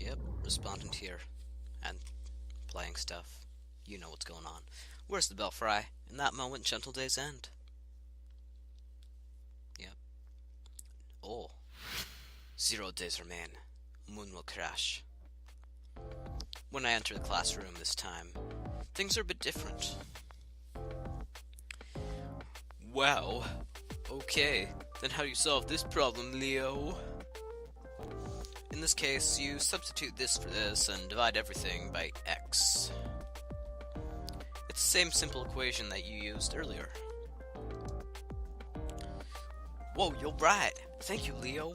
Yep, Respondent here. And playing stuff. You know what's going on. Where's the Belfry? In that moment, gentle days end. Yep. Oh. 0 days remain. Moon will crash. When I enter the classroom this time, things are a bit different. Wow. Okay, then how do you solve this problem, Leo? In this case, you substitute this for this and divide everything by x. It's the same simple equation that you used earlier. Whoa, you're right! Thank you, Leo!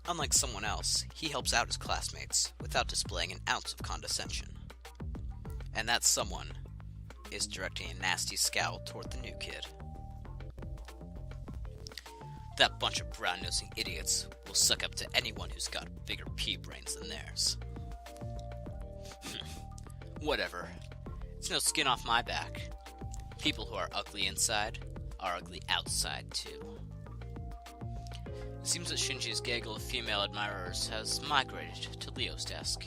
Unlike someone else, he helps out his classmates without displaying an ounce of condescension. And that someone is directing a nasty scowl toward the new kid. That bunch of brown-nosing idiots will suck up to anyone who's got bigger pea brains than theirs. Whatever. It's no skin off my back. People who are ugly inside are ugly outside, too. It seems that Shinji's gaggle of female admirers has migrated to Leo's desk.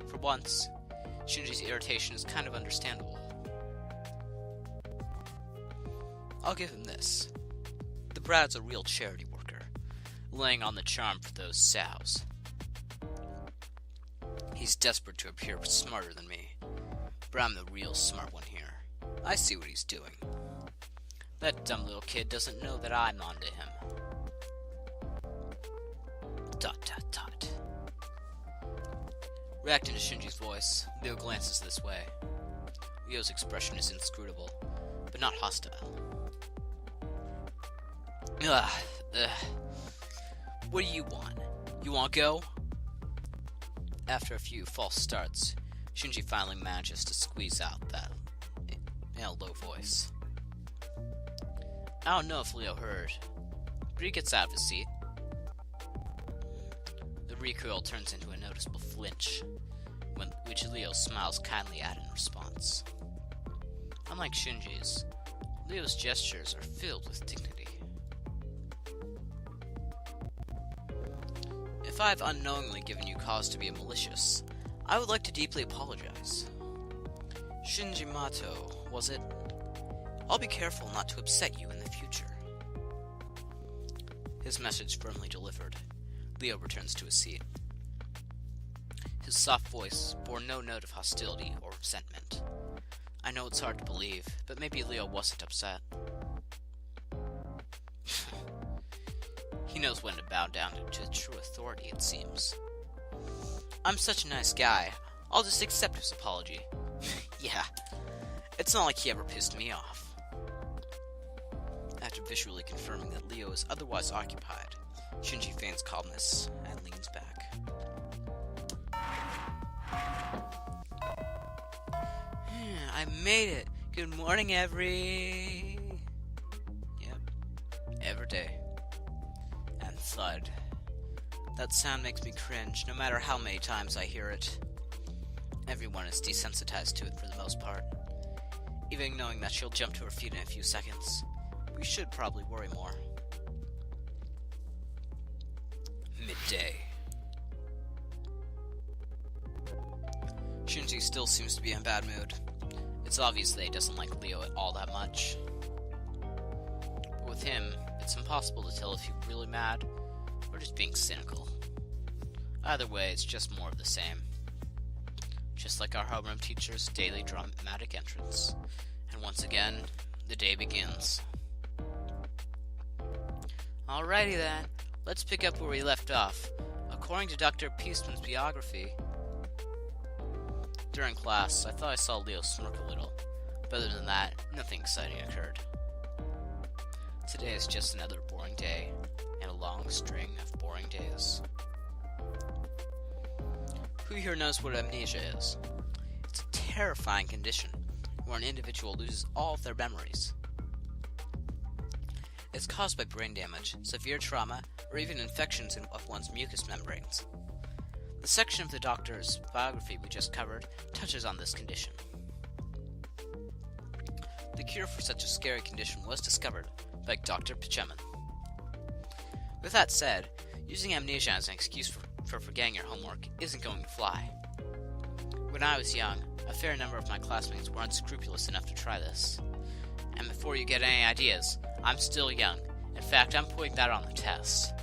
For once, Shinji's irritation is kind of understandable. I'll give him this. The Brad's a real charity worker, laying on the charm for those sows. He's desperate to appear smarter than me, but I'm the real smart one here. I see what he's doing. That dumb little kid doesn't know that I'm onto him. ... Reacting to Shinji's voice, Leo glances this way. Leo's expression is inscrutable, but not hostile. What do you want? You want to go? After a few false starts, Shinji finally manages to squeeze out that in a low voice. I don't know if Leo heard, but he gets out of his seat. The recoil turns into a noticeable flinch, which Leo smiles kindly at in response. Unlike Shinji's, Leo's gestures are filled with dignity. If I have unknowingly given you cause to be malicious, I would like to deeply apologize. Shinji Mato, was it? I'll be careful not to upset you in the future. His message firmly delivered, Leo returns to his seat. His soft voice bore no note of hostility or resentment. I know it's hard to believe, but maybe Leo wasn't upset. He knows when to bow down to true authority, it seems. I'm such a nice guy. I'll just accept his apology. Yeah, it's not like he ever pissed me off. After visually confirming that Leo is otherwise occupied, Shinji feigns calmness and leans back. I made it! Good morning, Yep, every day. And thud. That sound makes me cringe, no matter how many times I hear it. Everyone is desensitized to it for the most part. Even knowing that she'll jump to her feet in a few seconds, we should probably worry more. Midday. Shinji still seems to be in a bad mood. It's obvious that he doesn't like Leo at all that much. But with him, it's impossible to tell if he's really mad or just being cynical. Either way, it's just more of the same. Just like our homeroom teacher's daily dramatic entrance. And once again, the day begins. Alrighty then, let's pick up where we left off. According to Dr. Peaceman's biography, during class, I thought I saw Leo smirk a little, but other than that, nothing exciting occurred. Today is just another boring day, and a long string of boring days. Who here knows what amnesia is? It's a terrifying condition, where an individual loses all of their memories. It's caused by brain damage, severe trauma, or even infections of one's mucous membranes. The section of the doctor's biography we just covered touches on this condition. The cure for such a scary condition was discovered by Dr. Pecheman. With that said, Using amnesia as an excuse for forgetting your homework isn't going to fly. When I was young, a fair number of my classmates were unscrupulous enough to try this. And before you get any ideas, I'm still young. In fact, I'm putting that on the test.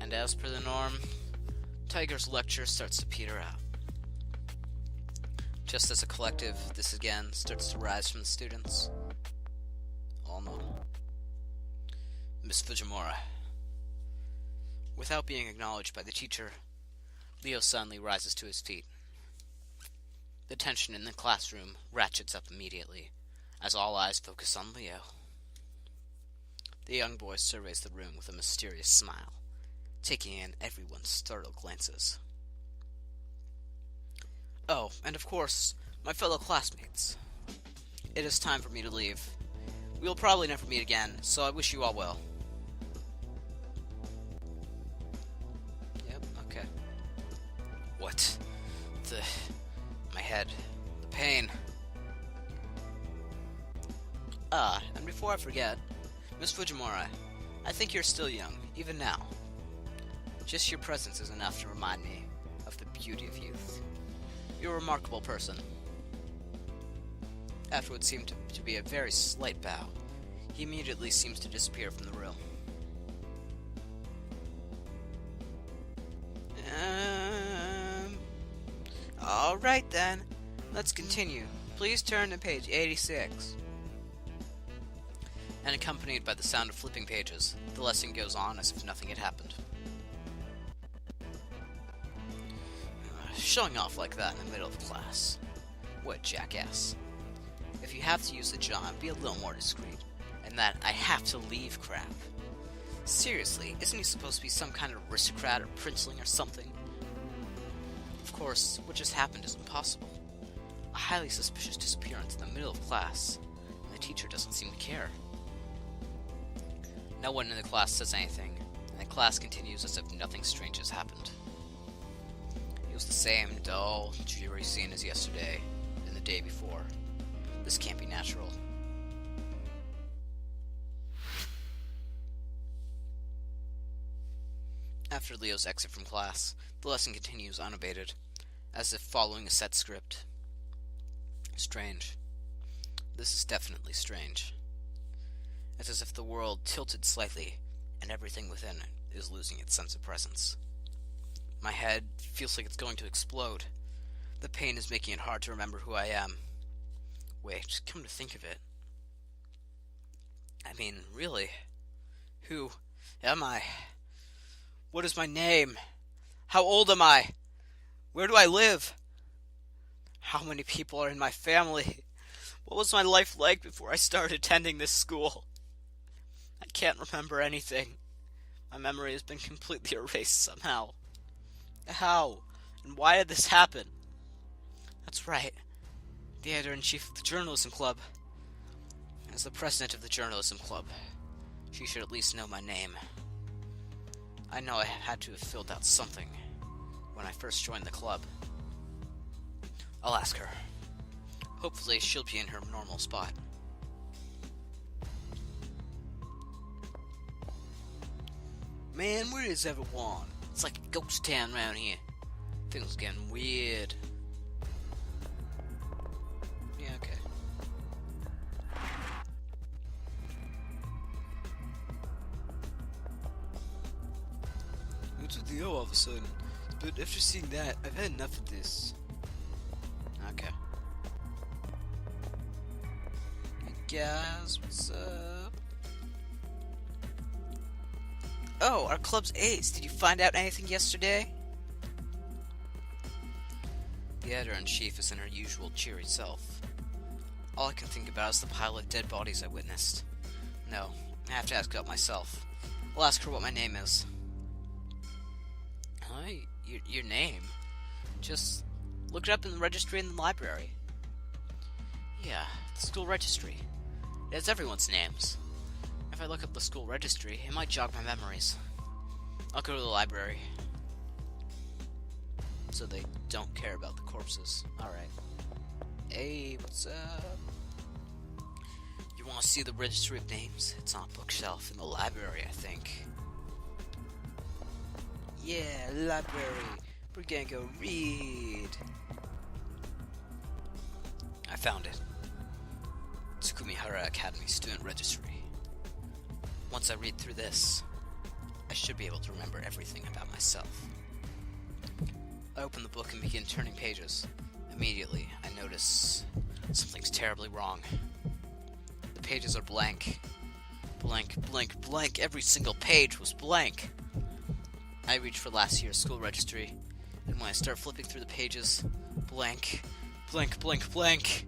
And as per the norm, Tiger's lecture starts to peter out. Just as a collective, this again starts to rise from the students. All no. Miss Fujimura. Without being acknowledged by the teacher, Leo suddenly rises to his feet. The tension in the classroom ratchets up immediately, as all eyes focus on Leo. The young boy surveys the room with a mysterious smile, taking in everyone's startled glances. Oh, and of course, my fellow classmates. It is time for me to leave. We will probably never meet again, so I wish you all well. Yep, okay. What? My head. The pain. And before I forget, Miss Fujimura, I think you're still young, even now. Just your presence is enough to remind me of the beauty of youth. You're a remarkable person. After what seemed to be a very slight bow, he immediately seems to disappear from the room. Alright then, let's continue. Please turn to page 86. And accompanied by the sound of flipping pages, the lesson goes on as if nothing had happened. Showing off like that in the middle of class. What a jackass. If you have to use the John, be a little more discreet. And that I have to leave crap. Seriously, isn't he supposed to be some kind of aristocrat or princeling or something? Of course, what just happened is impossible. A highly suspicious disappearance in the middle of class, and the teacher doesn't seem to care. No one in the class says anything, and the class continues as if nothing strange has happened. It was the same dull, dreary scene as yesterday and the day before. This can't be natural. After Leo's exit from class, the lesson continues unabated, as if following a set script. Strange. This is definitely strange. It's as if the world tilted slightly, and everything within it is losing its sense of presence. My head feels like it's going to explode. The pain is making it hard to remember who I am. Wait, come to think of it. I mean, really? Who am I? What is my name? How old am I? Where do I live? How many people are in my family? What was my life like before I started attending this school? I can't remember anything. My memory has been completely erased somehow. How? And why did this happen? That's right. The editor-in-chief of the journalism club. As the president of the journalism club, she should at least know my name. I know I had to have filled out something when I first joined the club. I'll ask her. Hopefully she'll be in her normal spot. Man, where is everyone? It's like a ghost town around here. Things getting weird. Yeah, okay. What's with the O all of a sudden? But after seeing that, I've had enough of this. Okay. Hey guys, what's up? Oh, our club's ace. Did you find out anything yesterday? The editor-in-chief is in her usual cheery self. All I can think about is the pile of dead bodies I witnessed. No, I have to ask about myself. I'll ask her what my name is. Hi, your name? Just look it up in the registry in the library. Yeah, the school registry. It has everyone's names. If I look up the school registry, it might jog my memories. I'll go to the library. So they don't care about the corpses. Alright. Hey, what's up? You You want to see the registry of names? It's on a bookshelf in the library, I think. Yeah, library. We're gonna go read. I found it. Tsukumihara Academy Student Registry. Once I read through this, I should be able to remember everything about myself. I open the book and begin turning pages. Immediately, I notice something's terribly wrong. The pages are blank. Blank, blank, blank. Every single page was blank. I reach for last year's school registry, and when I start flipping through the pages, blank, blank, blank, blank.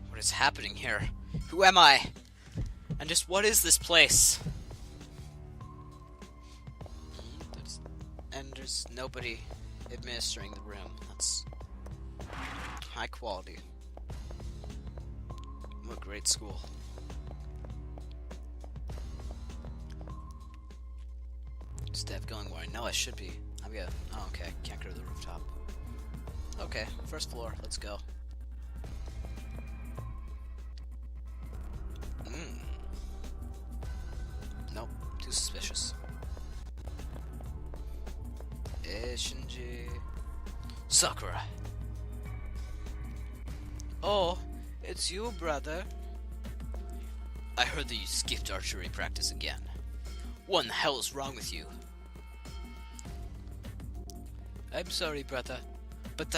What is happening here? Who am I? And just what is this place? There's nobody administering the room. That's high quality. What a great school. Instead of going where I know I should be, I'm gonna... Oh, okay. Can't go to the rooftop. Okay, first floor. Let's go. Nope. Too suspicious. Shinji... Sakura. Oh, it's you, brother. I heard that you skipped archery practice again. What in the hell is wrong with you? I'm sorry, brother, but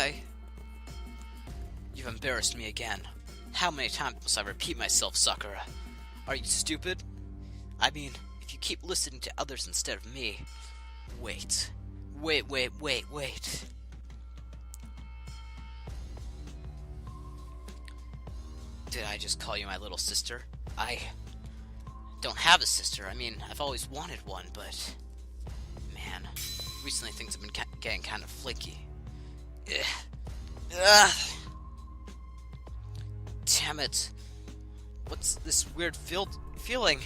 You've embarrassed me again. How many times must I repeat myself, Sakura? Are you stupid? I mean, if you keep listening to others instead of me... Wait. Did I just call you my little sister? I don't have a sister. I mean, I've always wanted one, but... Man, recently things have been getting kind of flaky. Ugh. Damn it. What's this weird feeling?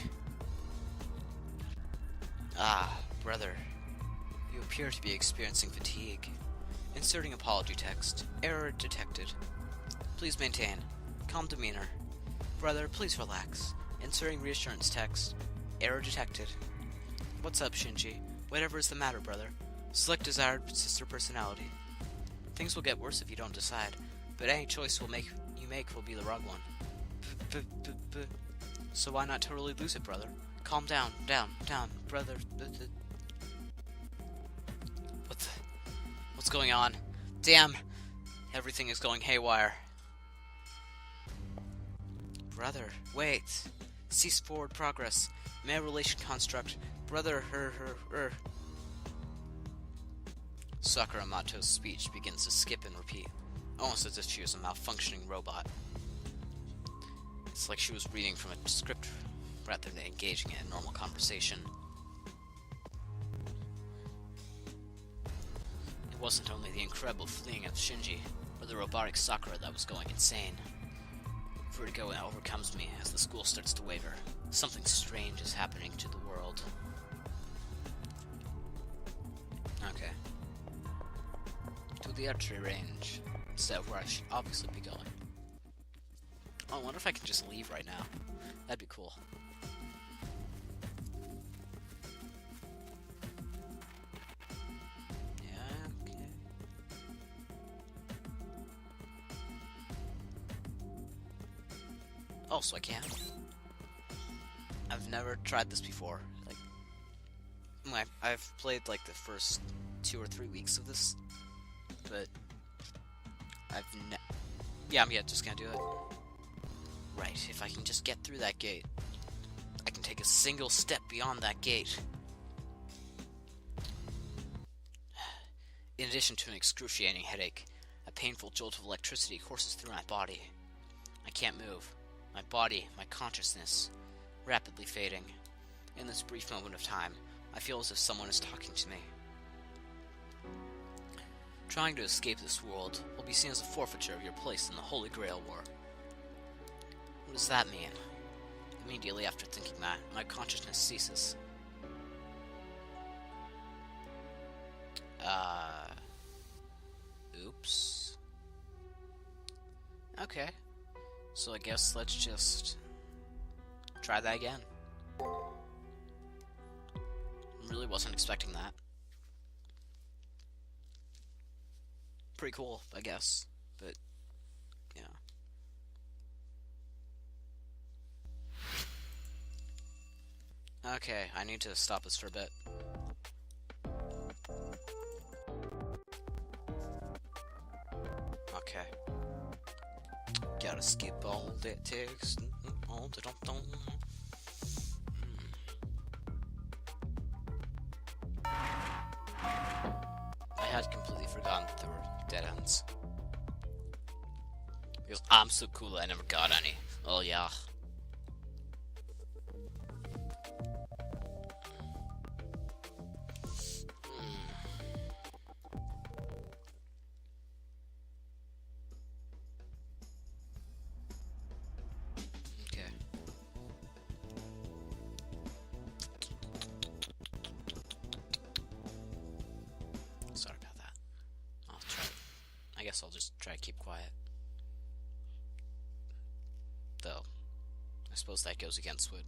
Ah, brother. You appear to be experiencing fatigue. Inserting apology text. Error detected. Please maintain calm demeanor. Brother, please relax. Inserting reassurance text. Error detected. What's up, Shinji? Whatever is the matter, brother. Select desired sister personality. Things will get worse if you don't decide, but any choice you make will be the wrong one. So why not totally lose it, brother? Calm down, brother. What's going on? Damn! Everything is going haywire. Brother, wait. Cease forward progress. Male relation construct. Brother, her. Sakura Mato's speech begins to skip and repeat, almost as if she was a malfunctioning robot. It's like she was reading from a script rather than engaging in a normal conversation. It wasn't only the incredible fleeing of Shinji, or the robotic Sakura that was going insane. Vertigo overcomes me as the school starts to waver. Something strange is happening to the world. Okay. To the archery range, instead of where I should obviously be going. Oh, I wonder if I can just leave right now. That'd be cool. Yeah, okay. Oh, so I can. I've never tried this before. I've played like the first 2 or 3 weeks of this, but yeah, I'm just gonna do it. Right, if I can just get through that gate, I can take a single step beyond that gate. In addition to an excruciating headache, a painful jolt of electricity courses through my body. I can't move. My body, my consciousness, rapidly fading. In this brief moment of time, I feel as if someone is talking to me. Trying to escape this world will be seen as a forfeiture of your place in the Holy Grail War. What does that mean? Immediately after thinking that, my consciousness ceases. Oops. Okay. So I guess let's just try that again. Really wasn't expecting that. Pretty cool, I guess. But, yeah. Okay, I need to stop this for a bit. Okay. Gotta skip all that text. All the dum-dum. I had completely forgotten that there were dead ends. Because I'm so cool that I never got any. Oh yeah. Okay. Sorry about that. I'll try. I guess I'll just try to keep quiet. Though, I suppose that goes against what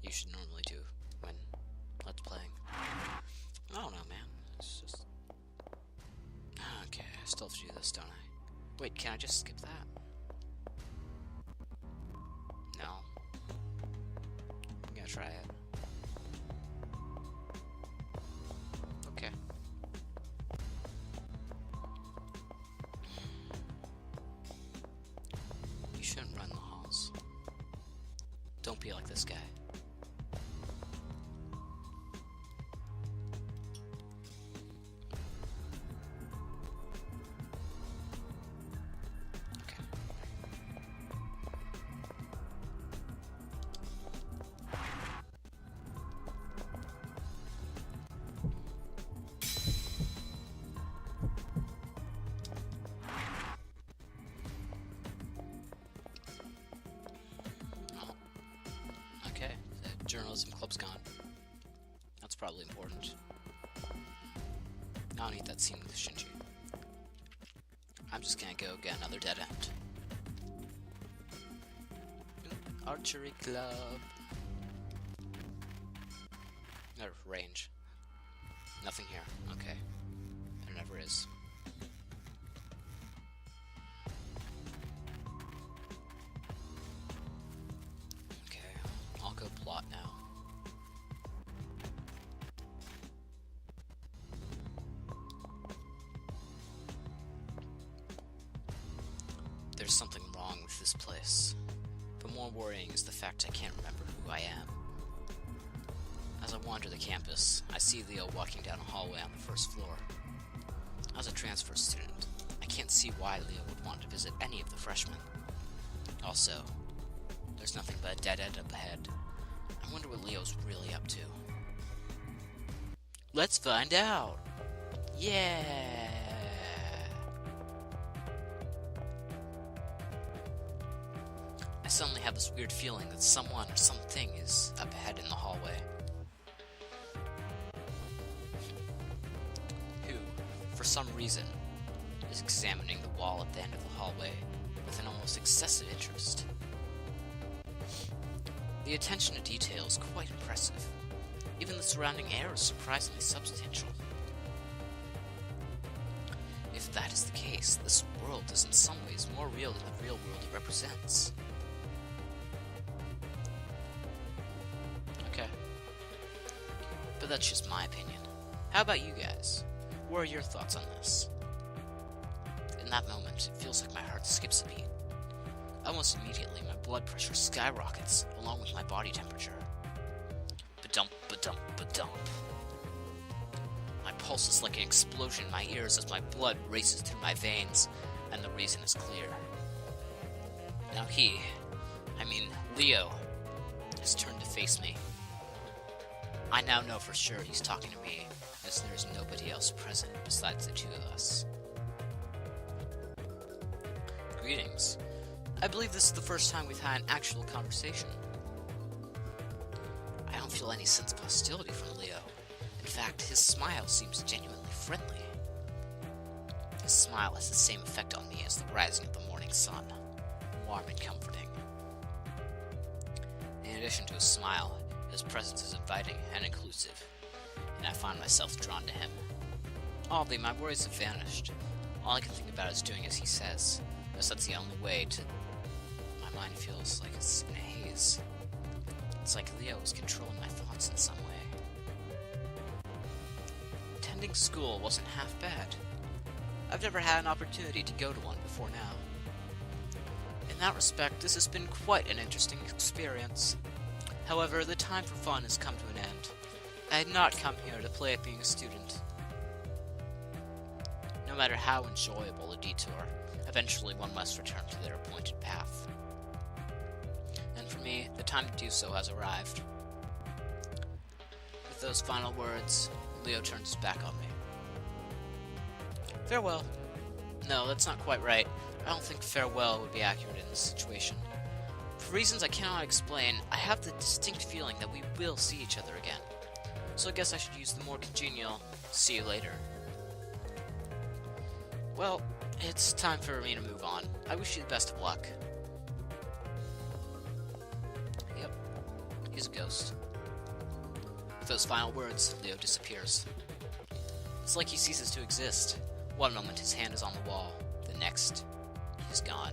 you should normally do when let's playing. I don't know, man. It's just... Okay, I still have to do this, don't I? Wait, can I just skip that? No. I'm gonna try it. Okay. You shouldn't run the halls. Don't be like this guy. Okay. Oh. Okay, the journalism club's gone. That's probably important. I don't need that scene with Shinji. I'm just gonna go get another dead end. Archery club. No, range. Nothing here. Okay. There never is. Okay, I'll go plot now. There's something wrong with this place. But more worrying is the fact I can't remember who I am. As I wander the campus, I see Leo walking down a hallway on the first floor. As a transfer student, I can't see why Leo would want to visit any of the freshmen. Also, there's nothing but a dead end up ahead. I wonder what Leo's really up to. Let's find out! Yeah! I suddenly have this weird feeling that someone or something is up ahead in the hallway. Who, for some reason, is examining the wall at the end of the hallway with an almost excessive interest. The attention to detail is quite impressive. Even the surrounding air is surprisingly substantial. If that is the case, this world is in some ways more real than the real world it represents. Okay. But that's just my opinion. How about you guys? What are your thoughts on this? In that moment, it feels like my heart skips a beat. Almost immediately, my blood pressure skyrockets, along with my body temperature. Ba-dump, ba-dump, ba-dump. My pulse is like an explosion in my ears as my blood races through my veins, and the reason is clear. Now Leo, has turned to face me. I now know for sure he's talking to me, as there's nobody else present besides the two of us. Greetings. I believe this is the first time we've had an actual conversation. I don't feel any sense of hostility from Leo. In fact, his smile seems genuinely friendly. His smile has the same effect on me as the rising of the morning sun. warm and comforting. In addition to his smile, his presence is inviting and inclusive, and I find myself drawn to him. Oddly, my worries have vanished. All I can think about is doing as he says, as that's the only way to... My mind feels like it's in a haze. It's like Leo is controlling my thoughts in some way. Attending school wasn't half bad. I've never had an opportunity to go to one before now. In that respect, this has been quite an interesting experience. However, the time for fun has come to an end. I had not come here to play at being a student. No matter how enjoyable a detour, eventually one must return to their appointed path. And for me, the time to do so has arrived. With those final words, Leo turns his back on me. Farewell. No, that's not quite right. I don't think farewell would be accurate in this situation. For reasons I cannot explain, I have the distinct feeling that we will see each other again. So I guess I should use the more congenial, see you later. Well, it's time for me to move on. I wish you the best of luck. Yep, he's a ghost. With those final words, Leo disappears. It's like he ceases to exist. One moment his hand is on the wall, the next, he's gone.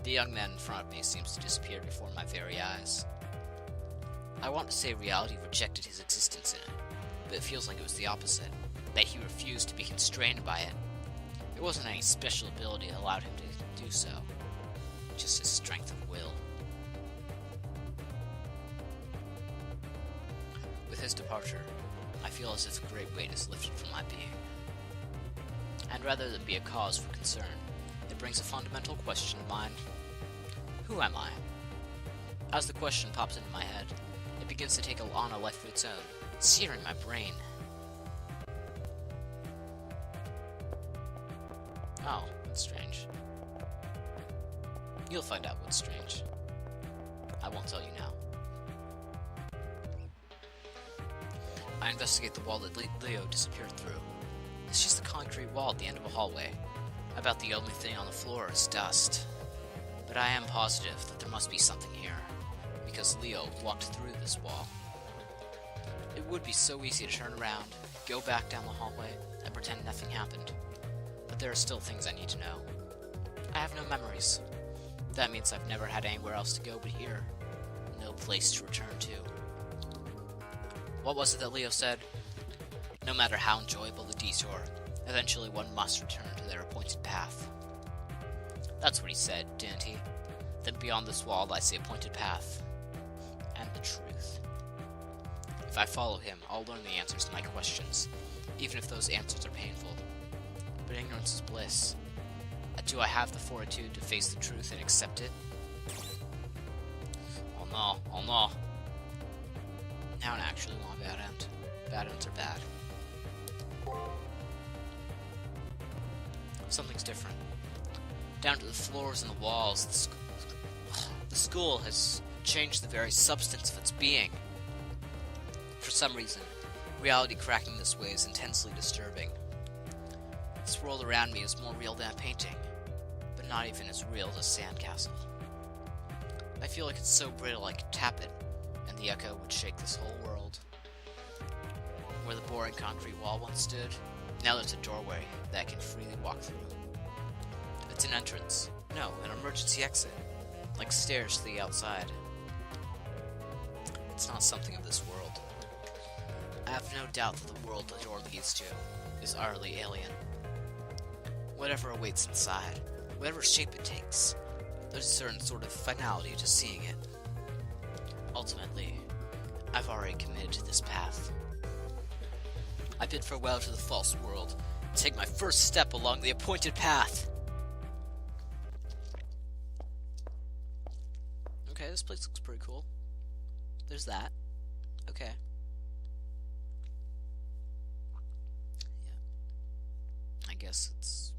The young man in front of me seems to disappear before my very eyes. I want to say reality rejected his existence in it, but it feels like it was the opposite, that he refused to be constrained by it. It wasn't any special ability that allowed him to do so, just his strength of will. With his departure, I feel as if a great weight is lifted from my being. And rather than be a cause for concern, it brings a fundamental question to mind. Who am I? As the question pops into my head, it begins to take on a life of its own, searing my brain. Oh, that's strange. You'll find out what's strange. I won't tell you now. I investigate the wall that Leo disappeared through. It's just a concrete wall at the end of a hallway. About the only thing on the floor is dust. But I am positive that there must be something here, because Leo walked through this wall. It would be so easy to turn around, go back down the hallway, and pretend nothing happened. But there are still things I need to know. I have no memories. That means I've never had anywhere else to go but here. No place to return to. What was it that Leo said? No matter how enjoyable the detour, eventually one must return to their appointed path. That's what he said, didn't he? That beyond this wall lies the appointed path. And the truth. If I follow him, I'll learn the answers to my questions, even if those answers are painful. But ignorance is bliss. Do I have the fortitude to face the truth and accept it? Oh no. Now an actually long bad end. Bad ends are bad. Something's different. Down to the floors and the walls, the school has changed the very substance of its being. For some reason, reality cracking this way is intensely disturbing. This world around me is more real than a painting, but not even as real as a sandcastle. I feel like it's so brittle I could tap it, and the echo would shake this whole world. Where the boring concrete wall once stood, now there's a doorway that I can freely walk through. It's an entrance. No, an emergency exit. Like stairs to the outside. It's not something of this world. I have no doubt that the world the door leads to is utterly alien. Whatever awaits inside, whatever shape it takes, there's a certain sort of finality to seeing it. Ultimately, I've already committed to this path. I bid farewell to the false world and take my first step along the appointed path. Okay, this place looks pretty cool. There's that. Okay. Yeah. I guess it's...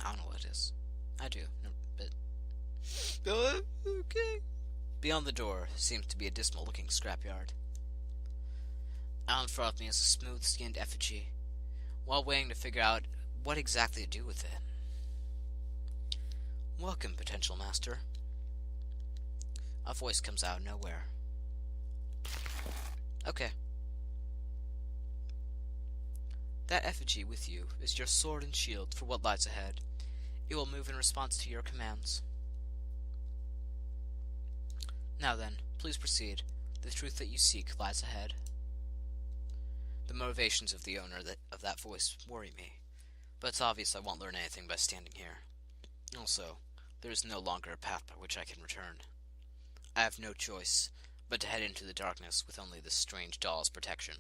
I don't know what it is. I do. No, but... okay. Beyond the door seems to be a dismal-looking scrapyard. Out in front of me is a smooth-skinned effigy, while waiting to figure out what exactly to do with it. Welcome, potential master. A voice comes out of nowhere. Okay. That effigy with you is your sword and shield for what lies ahead. It will move in response to your commands. Now then, please proceed. The truth that you seek lies ahead. The motivations of the owner of that voice worry me, but it's obvious I won't learn anything by standing here. Also, there is no longer a path by which I can return. I have no choice but to head into the darkness with only this strange doll's protection.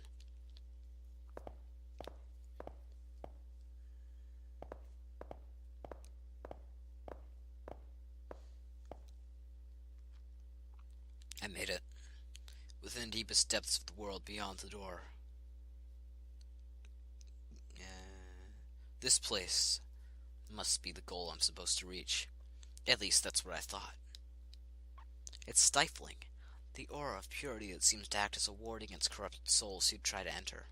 I made it. Within the deepest depths of the world beyond the door. This place must be the goal I'm supposed to reach. At least that's what I thought. It's stifling. The aura of purity that seems to act as a ward against corrupted souls who'd try to enter.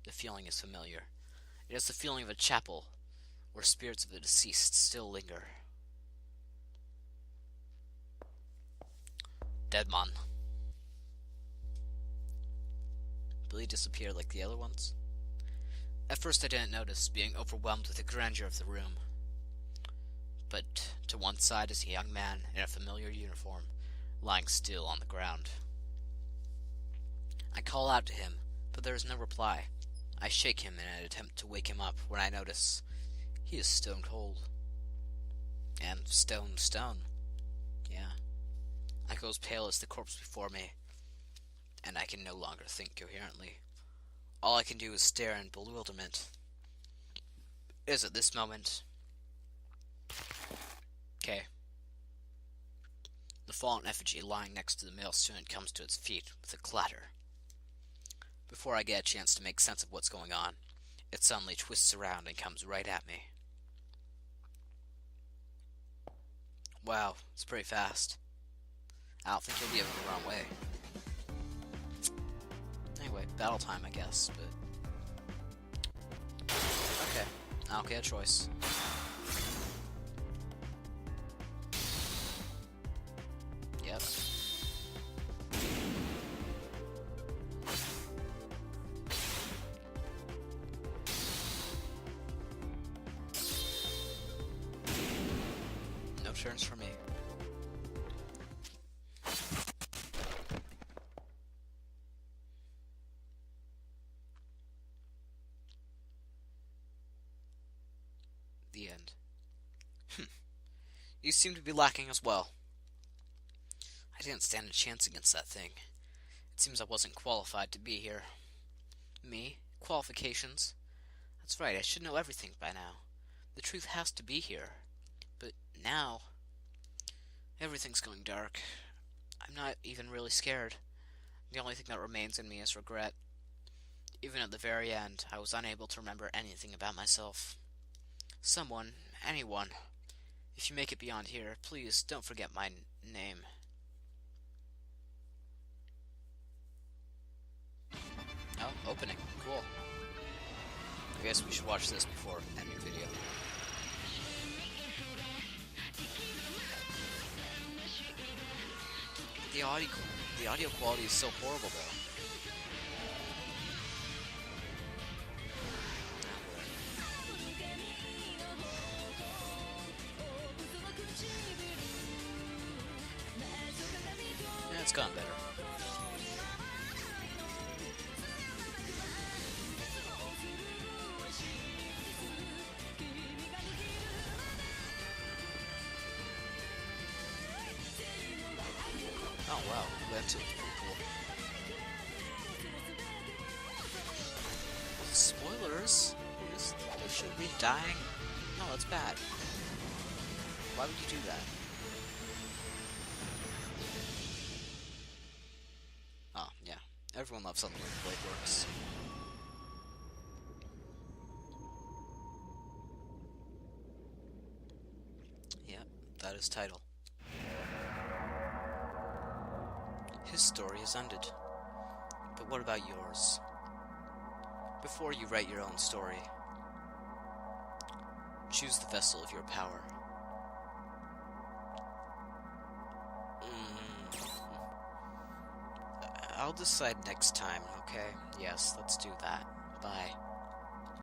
The feeling is familiar. It is the feeling of a chapel where spirits of the deceased still linger. Deadmon. Billy disappeared like the other ones? At first I didn't notice, being overwhelmed with the grandeur of the room. But to one side is a young man in a familiar uniform, lying still on the ground. I call out to him, but there is no reply. I shake him in an attempt to wake him up when I notice he is stone cold. And stone. Yeah. I go as pale as the corpse before me, and I can no longer think coherently. All I can do is stare in bewilderment. It is at this moment. Okay. The fallen effigy lying next to the male student comes to its feet with a clatter. Before I get a chance to make sense of what's going on, it suddenly twists around and comes right at me. Wow, it's pretty fast. I don't think he'll be able to run away. Anyway, battle time, I guess, but... Okay, I don't get a choice. Yep. No turns for me. The end. You seem to be lacking as well. I didn't stand a chance against that thing. It seems I wasn't qualified to be here. Me? Qualifications? That's right, I should know everything by now. The truth has to be here. But now... everything's going dark. I'm not even really scared. The only thing that remains in me is regret. Even at the very end, I was unable to remember anything about myself. Someone, anyone, if you make it beyond here, please don't forget my name. Oh, opening. Cool. I guess we should watch this before ending the video. The audio quality is so horrible, though. Yeah, it's gotten better. Oh wow, that's pretty cool. Spoilers? They should be dying? No, that's bad. Why would you do that? Oh, yeah. Everyone loves something when the blade works. Yep, that is title. His story is ended. But what about yours? Before you write your own story, choose the vessel of your power. I'll decide next time, okay? Yes, let's do that. Bye.